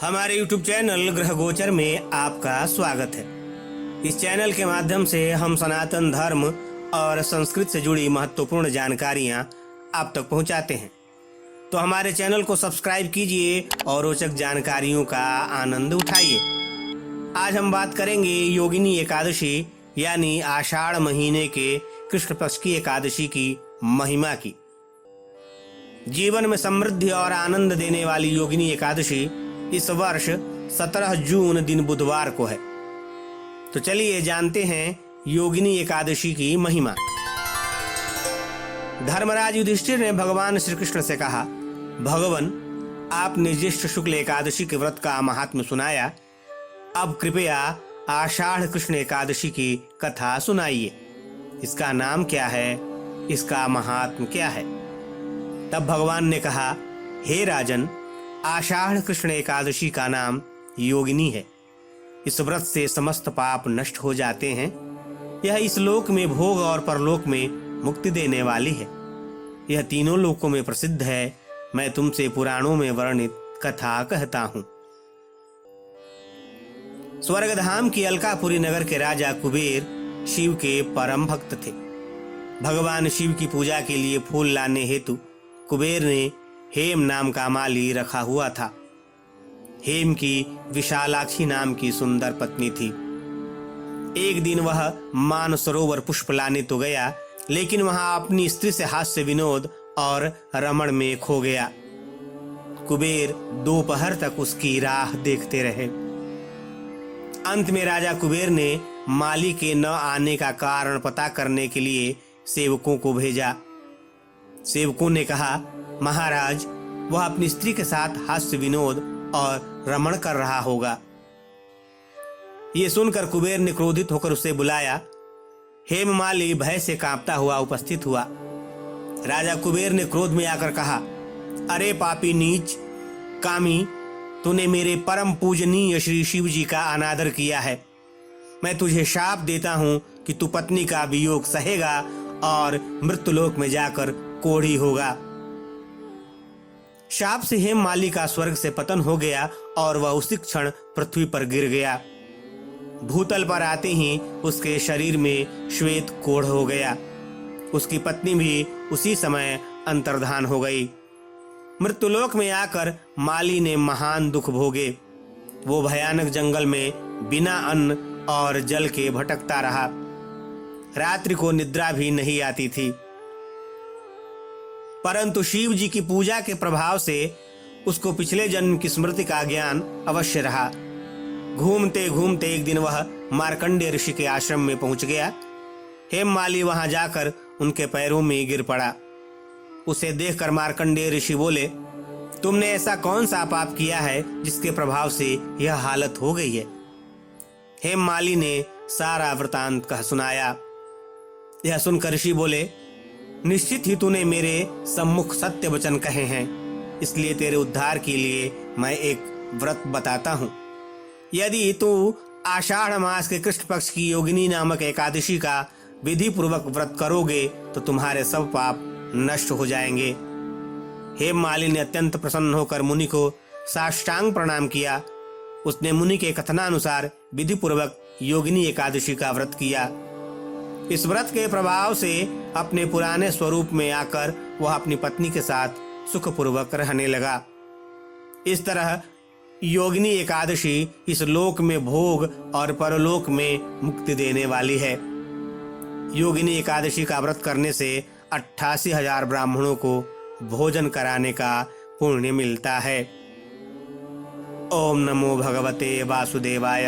हमारे YouTube channel ग्रह गोचर में आपका स्वागत है। इस चैनल के माध्यम से हम सनातन धर्म और संस्कृत से जुड़ी महत्वपूर्ण जानकारियां आप तक पहुंचाते हैं, तो हमारे चैनल को सब्सक्राइब कीजिए और रोचक जानकारियों का आनंद उठाइए। आज हम बात करेंगे योगिनी एकादशी यानी आषाढ़ महीने के कृष्ण पक्ष की एकादशी की महिमा की। जीवन में समृद्धि और आनंद देने वाली योगिनी एकादशी इस वर्ष 17 जून दिन बुधवार को है। तो चलिए जानते हैं योगिनी एकादशी की महिमा। धर्मराज युधिष्ठिर ने भगवान श्री कृष्ण से कहा, भगवान, आपने ज्येष्ठ शुक्ल एकादशी के व्रत का महात्म्य सुनाया, अब कृपया आषाढ़ कृष्ण एकादशी की कथा सुनाइए। इसका नाम क्या है, इसका महात्म्य क्या है? तब भगवान ने कहा, हे राजन, आषाढ़ कृष्ण एकादशी का नाम योगिनी है। इस व्रत से समस्त पाप नष्ट हो जाते हैं। यह इस लोक में भोग और परलोक में मुक्ति देने वाली है। यह तीनों लोकों में प्रसिद्ध है। मैं तुमसे पुराणों में वर्णित कथा कहता हूँ। स्वर्गधाम की अलकापुरी नगर के राजा कुबेर शिव के परम भक्त थे। भगवान शिव की पूजा के लिए फूल लाने हेतु कुबेर ने हेम नाम का माली रखा हुआ था। हेम की विशालाक्षी नाम की सुंदर पत्नी थी। एक दिन वह मानसरोवर पुष्प लाने तो गया, लेकिन वहां अपनी स्त्री से हास्य विनोद और रमण में खो गया। कुबेर दोपहर तक उसकी राह देखते रहे। अंत में राजा कुबेर ने माली के न आने का कारण पता करने के लिए सेवकों को भेजा। सेवकों ने कहा, महाराज, वह अपनी स्त्री के साथ हास्य विनोद और रमण कर रहा होगा। ये सुनकर कुबेर ने क्रोधित होकर उसे बुलाया। हेममाली भय से कांपता हुआ उपस्थित हुआ। राजा कुबेर ने क्रोध में आकर कहा, अरे पापी नीच कामी, तूने मेरे परम पूजनीय श्री शिव जी का अनादर किया है। मैं तुझे शाप देता हूं कि तू पत्नी का वियोग सहेगा और मृत्युलोक में जाकर कोढ़ी होगा। शाप से हेममाली का स्वर्ग से पतन हो गया और वह उसी क्षण पृथ्वी पर गिर गया। भूतल पर आते ही उसके शरीर में श्वेत कोढ़ हो गया। उसकी पत्नी भी उसी समय अंतर्धान हो गई। मृत्युलोक में आकर माली ने महान दुख भोगे। वो भयानक जंगल में बिना अन्न और जल के भटकता रहा। रात्रि को निद्रा भी नहीं आती थी, परंतु शिव जी की पूजा के प्रभाव से उसको पिछले जन्म की स्मृति का ज्ञान अवश्य रहा। घूमते घूमते एक दिन वह मार्कंडेय ऋषि के आश्रम में पहुंच गया। हेममाली वहां जाकर उनके पैरों में गिर पड़ा। उसे देखकर मार्कंडेय ऋषि बोले, तुमने ऐसा कौन सा पाप किया है जिसके प्रभाव से यह हालत हो गई है? हेममाली ने सारा वृतांत कह सुनाया। यह सुनकर ऋषि बोले, निश्चित ही तूने मेरे सम्मुख सत्य वचन कहे हैं, इसलिए तेरे उद्धार के लिए मैं एक व्रत बताता हूँ। यदि तू आषाढ़ मास के कृष्ण पक्ष की योगिनी नामक एकादशी का विधि पूर्वक व्रत करोगे तो तुम्हारे सब पाप नष्ट हो जाएंगे। हेममाली ने अत्यंत प्रसन्न होकर मुनि को साष्टांग प्रणाम किया। उसने मुनि के कथनानुसार विधि पूर्वक योगिनी एकादशी का व्रत किया। इस व्रत के प्रभाव से अपने पुराने स्वरूप में आकर वह अपनी पत्नी के साथ सुखपूर्वक रहने लगा। इस तरह योगिनी एकादशी इस लोक में भोग और परलोक में मुक्ति देने वाली है। योगिनी एकादशी का व्रत करने से 88,000 ब्राह्मणों को भोजन कराने का पुण्य मिलता है। ओम नमो भगवते वासुदेवाय।